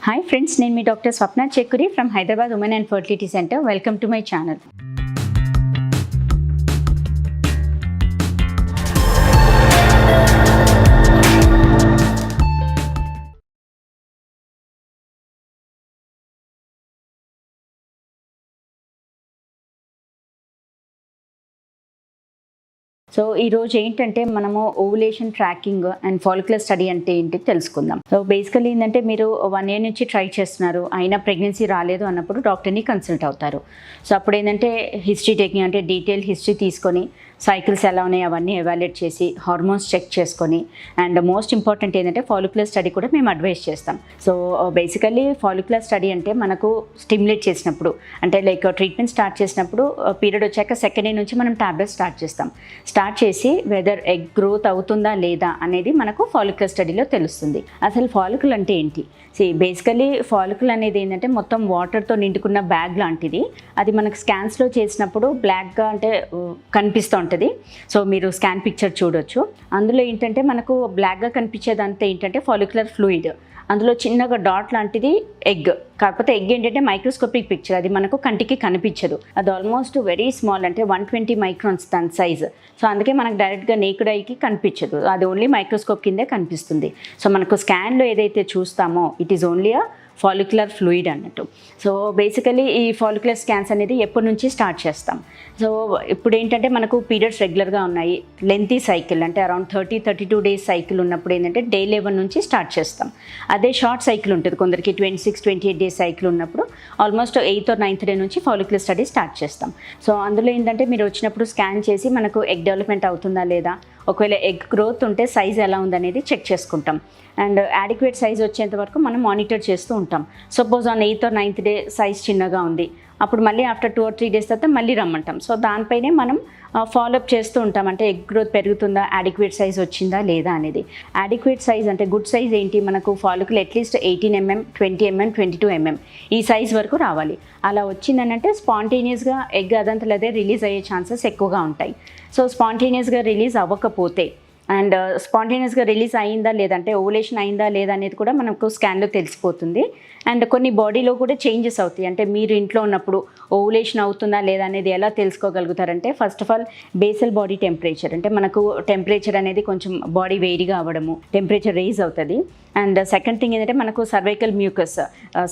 Hi friends, నేను మీ doctor Swapna Chekkuri from Hyderabad women and fertility centre. Welcome to my channel. So ఈరోజు ఏంటంటే మనము ovulation tracking and follicular study అంటే ఏంటి తెలుసుకుందాం. సో బేసికలీ ఏంటంటే మీరు 1 year నుంచి ట్రై చేస్తున్నారు, అయినా ప్రెగ్నెన్సీ రాలేదు అన్నప్పుడు డాక్టర్ని కన్సల్ట్ అవుతారు. సో అప్పుడు ఏంటంటే హిస్టరీ టేకింగ్ అంటే డీటెయిల్ హిస్టరీ తీసుకొని సైకిల్స్ ఎలా ఉన్నాయి అవన్నీ ఎవాల్యుయేట్ చేసి హార్మోన్స్ చెక్ చేసుకొని అండ్ మోస్ట్ ఇంపార్టెంట్ ఏంటంటే ఫాలిక్యులర్ స్టడీ కూడా మేము అడ్వైస్ చేస్తాం. సో బేసికలీ ఫాలిక్యులర్ స్టడీ అంటే మనకు స్టిమ్యులేట్ చేసినప్పుడు అంటే లైక్ ట్రీట్మెంట్ స్టార్ట్ చేసినప్పుడు పీరియడ్ వచ్చాక సెకండ్ డే నుంచి మనం టాబ్లెట్స్ స్టార్ట్ చేస్తాం. స్టార్ట్ చేసి వెదర్ ఎగ్ గ్రోత్ అవుతుందా లేదా అనేది మనకు ఫాలిక్యులర్ స్టడీలో తెలుస్తుంది. అసలు ఫాలిక్యుల్ అంటే ఏంటి? బేసికలీ ఫాలిక్యుల్ అనేది ఏంటంటే మొత్తం వాటర్తో నిండుకున్న బ్యాగ్ లాంటిది. అది మనకు స్కాన్స్లో చేసినప్పుడు బ్లాక్గా అంటే కనిపిస్తూ ఉంటుంది. సో మీరు స్కాన్ పిక్చర్ చూడొచ్చు. అందులో ఏంటంటే మనకు బ్లాక్గా కనిపించేదంతా ఏంటంటే ఫాలిక్యులర్ ఫ్లూయిడ్. అందులో చిన్నగా డాట్ లాంటిది ఎగ్. కాకపోతే ఎగ్ ఏంటంటే మైక్రోస్కోపిక్ పిక్చర్, అది మనకు కంటికి కనిపించదు. అది ఆల్మోస్ట్ వెరీ స్మాల్ అంటే 120 మైక్రాన్స్ దాని సైజ్. సో అందుకే మనకు డైరెక్ట్గా నేకుడ్ ఐకి కనిపించదు, అది ఓన్లీ మైక్రోస్కోప్ కిందే కనిపిస్తుంది. సో మనకు స్కాన్లో ఏదైతే చూస్తామో it is only a follicular fluid అన్నట్టు. సో బేసికలీ ఈ ఫాలిక్యులర్ స్కాన్స్ అనేది ఎప్పటి నుంచి స్టార్ట్ చేస్తాం. సో ఇప్పుడు ఏంటంటే మనకు పీరియడ్స్ రెగ్యులర్గా ఉన్నాయి, లెంతీ సైకిల్ అంటే అరౌండ్ 30-32 డేస్ సైకిల్ ఉన్నప్పుడు ఏంటంటే డే 11 నుంచి స్టార్ట్ చేస్తాం. అదే షార్ట్ సైకిల్ ఉంటుంది కొందరికి 26-28 డేస్ సైకిల్ ఉన్నప్పుడు almost 8th or 9th day నుంచి ఫాలిక్యులర్ స్టడీ స్టార్ట్ చేస్తాం. సో అందులో ఏంటంటే మీరు వచ్చినప్పుడు స్కాన్ చేసి మనకు ఎగ్ డెవలప్మెంట్ అవుతుందా లేదా, ఒకవేళ ఎగ్ గ్రోత్ ఉంటే సైజ్ ఎలా ఉందనేది చెక్ చేసుకుంటాం. అండ్ యాడిక్వేట్ సైజ్ వచ్చేంత వరకు మనం మానిటర్ చేస్తూ ఉంటాం. Suppose on 8th or 9th day size చిన్నగా ఉంది, అప్పుడు మళ్ళీ ఆఫ్టర్ 2 or 3 డేస్ తర్వాత మళ్ళీ రమ్మంటాం. సో దానిపైనే మనం ఫాలోఅప్ చేస్తూ ఉంటాం, అంటే ఎగ్ గ్రోత్ పెరుగుతుందా, యాడిక్వేట్ సైజ్ వచ్చిందా లేదా అనేది. యాడిక్వేట్ సైజ్ అంటే గుడ్ సైజ్ ఏంటి, మనకు follicle at least 18 mm, 20 mm, 22 mm ఈ సైజ్ వరకు రావాలి. అలా వచ్చిందనంటే స్పాంటేనియస్గా ఎగ్ అదంతలదే రిలీజ్ అయ్యే ఛాన్సెస్ ఎక్కువగా ఉంటాయి. సో స్పాంటేనియస్గా రిలీజ్ అవ్వకపోతే అండ్ స్పాంటేనియస్గా రిలీజ్ అయిందా లేదంటే ఓవులేషన్ అయిందా లేదా అనేది కూడా మనకు స్కాన్లో తెలిసిపోతుంది. అండ్ కొన్ని బాడీలో కూడా చేంజెస్ అవుతాయి, అంటే మీరు ఇంట్లో ఉన్నప్పుడు ఓవులేషన్ అవుతుందా లేదా అనేది ఎలా తెలుసుకోగలుగుతారంటే first of all basal body temperature, అంటే మనకు టెంపరేచర్ అనేది కొంచెం బాడీ వేడిగా అవ్వడము, టెంపరేచర్ రైజ్ అవుతుంది. అండ్ సెకండ్ థింగ్ ఏంటంటే మనకు సర్వైకల్ మ్యూకస్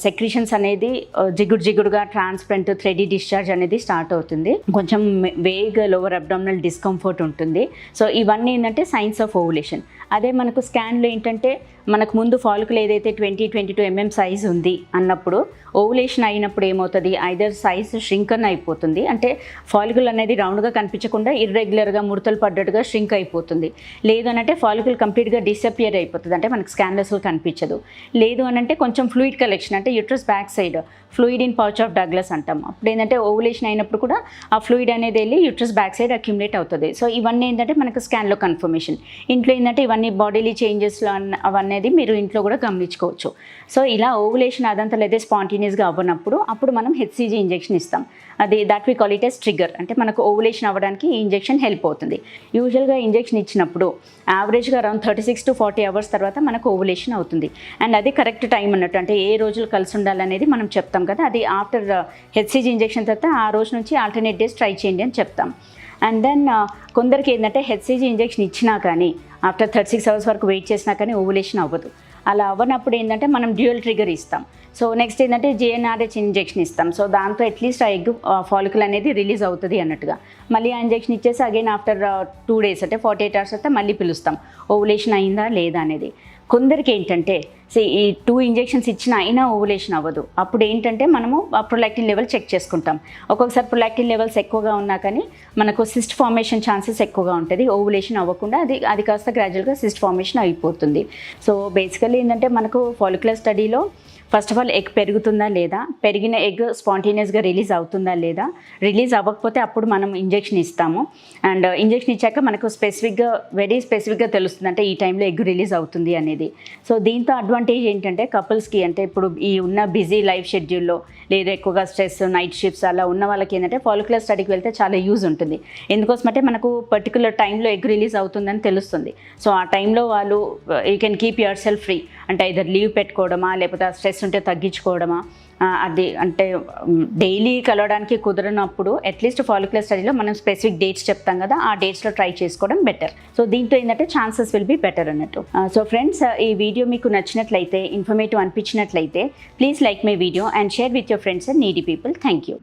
సెక్రీషన్స్ అనేది జిగుడుగా ట్రాన్స్పరెంట్ థ్రెడీ డిశ్చార్జ్ అనేది స్టార్ట్ అవుతుంది, కొంచెం వేగ్ లోవర్ అబ్డామినల్ డిస్కంఫర్ట్ ఉంటుంది. సో ఇవన్నీ ఏంటంటే సైన్స్ ఆఫ్ ఓవులేషన్. అదే మనకు స్కాన్లో ఏంటంటే మనకు ముందు ఫాలికల్ ఏదైతే 20-22 mm సైజ్ ఉంది అన్నప్పుడు ఓవులేషన్ అయినప్పుడు ఏమవుతుంది, ఐదర్ సైజ్ ష్రింకన్ అయిపోతుంది, అంటే ఫాలికల్ అనేది రౌండ్గా కనిపించకుండా ఇర్రెగ్యులర్గా ముడతలు పడ్డట్టుగా ష్రింక్ అయిపోతుంది. లేదు అనంటే ఫాలికల్ కంప్లీట్గా డిసపియర్ అయిపోతుంది, అంటే మనకు స్కాన్లెస్లో కనిపించదు. లేదు అనంటే కొంచెం ఫ్లూయిడ్ కలెక్షన్, అంటే uterus back side fluid in pouch of Douglas అంటాం. అప్పుడు ఏంటంటే ఓవులేషన్ అయినప్పుడు కూడా ఆ ఫ్లూయిడ్ అనేది వెళ్ళి యూట్రస్ బ్యాక్ సైడ్ అక్యుములేట్ అవుతుంది. సో ఇవన్నీ ఏంటంటే మనకు స్కాన్లో కన్ఫర్మేషన్. ఇంట్లో ఏంటంటే ఇవన్నీ బాడీలీ చేంజెస్లో అవన్నీ మీరు ఇంట్లో కూడా గమనించుకోవచ్చు. సో ఇలా ఓవులేషన్ అదంతా లేదా స్పాంటేనియస్గా అవ్వనప్పుడు అప్పుడు మనం హెచ్సిజీ ఇంజెక్షన్ ఇస్తాం. అది that we call it as trigger, అంటే మనకు ఓవులేషన్ అవ్వడానికి ఈ ఇంజెక్షన్ హెల్ప్ అవుతుంది. యూజువల్గా ఇంజెక్షన్ ఇచ్చినప్పుడు యావరేజ్గా అరౌండ్ 36 to 40 hours తర్వాత మనకు ఓవులేషన్ అవుతుంది. అండ్ అది కరెక్ట్ టైం అన్నట్టు, అంటే ఏ రోజులు కలిసి ఉండాలనేది మనం చెప్తాం కదా, అది ఆఫ్టర్ హెచ్సిజీ ఇంజెక్షన్ తర్వాత ఆ రోజు నుంచి ఆల్టర్నేట్ డేస్ ట్రై చేయండి అని చెప్తాం. అండ్ దెన్ కొందరికి ఏంటంటే హెచ్సిజీ ఇంజెక్షన్ ఇచ్చినా కానీ ఆఫ్టర్ 36 hours వరకు వెయిట్ చేసినా కానీ ఓవులేషన్ అవ్వదు. అలా అవ్వనప్పుడు ఏంటంటే మనం డ్యూయల్ ట్రిగర్ ఇస్తాం. సో నెక్స్ట్ ఏంటంటే జిఎన్ఆర్హెచ్ ఇంజెక్షన్ ఇస్తాం. సో దాంతో అట్లీస్ట్ ఆ ఎగ్ ఫాలికల్ అనేది రిలీజ్ అవుతుంది అన్నట్టుగా. మళ్ళీ ఆ ఇంజెక్షన్ ఇచ్చేసి అగైన్ ఆఫ్టర్ 2 days అంటే 48 hours అయితే మళ్ళీ పిలుస్తాం ఓవులేషన్ అయిందా లేదా అనేది. కొందరికి ఏంటంటే ఈ 2 ఇంజెక్షన్స్ ఇచ్చినా అయినా ఓవులేషన్ అవ్వదు. అప్పుడు ఏంటంటే మనము ప్రొలాక్టిన్ లెవెల్ చెక్ చేసుకుంటాం. ఒక్కొక్కసారి ప్రొలాక్టిన్ లెవెల్స్ ఎక్కువగా ఉన్నా కానీ మనకు సిస్ట్ ఫార్మేషన్ ఛాన్సెస్ ఎక్కువగా ఉంటుంది, ఓవులేషన్ అవ్వకుండా అది కాస్త గ్రాడ్యువల్గా సిస్ట్ ఫార్మేషన్ అయిపోతుంది. సో బేసికల్లీ ఏంటంటే మనకు ఫాలిక్యులర్ స్టడీలో ఫస్ట్ ఆఫ్ ఆల్ ఎగ్ పెరుగుతుందా లేదా, పెరిగిన ఎగ్ స్పాంటేనియస్గా రిలీజ్ అవుతుందా లేదా, రిలీజ్ అవ్వకపోతే అప్పుడు మనం ఇంజెక్షన్ ఇస్తాము. అండ్ ఇంజెక్షన్ ఇచ్చాక మనకు వెరీ స్పెసిఫిక్గా తెలుస్తుంది, అంటే ఈ టైంలో ఎగ్ రిలీజ్ అవుతుంది అనేది. సో దీంతో అడ్వాంటేజ్ అడ్వాంటేజ్ ఏంటంటే కపుల్స్కి అంటే ఇప్పుడు ఈ ఉన్న బిజీ లైఫ్ షెడ్యూల్లో లేదా ఎక్కువగా స్ట్రెస్ నైట్ షిఫ్ట్స్ అలా ఉన్న వాళ్ళకి ఏంటంటే ఫాలిక్యులర్ స్టడీకి వెళ్తే చాలా యూజ్ ఉంటుంది. ఎందుకోసమంటే మనకు పర్టికులర్ టైంలో ఎగ్ రిలీజ్ అవుతుందని తెలుస్తుంది. సో ఆ టైంలో వాళ్ళు you can keep your self free, అంటే ఐదర్ లీవ్ పెట్టుకోవడమా లేకపోతే ఆ స్ట్రెస్ ఉంటే తగ్గించుకోవడమా, అది అంటే డైలీ కలవడానికి కుదరనప్పుడు అట్లీస్ట్ ఫాలిక్యులర్ స్టడీలో మనం స్పెసిఫిక్ డేట్స్ చెప్తాం కదా, ఆ డేట్స్లో ట్రై చేసుకోవడం బెటర్. సో దీంతో ఏంటంటే ఛాన్సెస్ విల్ బి బెటర్ అన్నట్టు. సో ఫ్రెండ్స్, ఈ వీడియో మీకు నచ్చినట్లయితే, ఇన్ఫర్మేటివ్ అనిపించినట్లయితే please like my video and share with your friends and needy people. Thank you.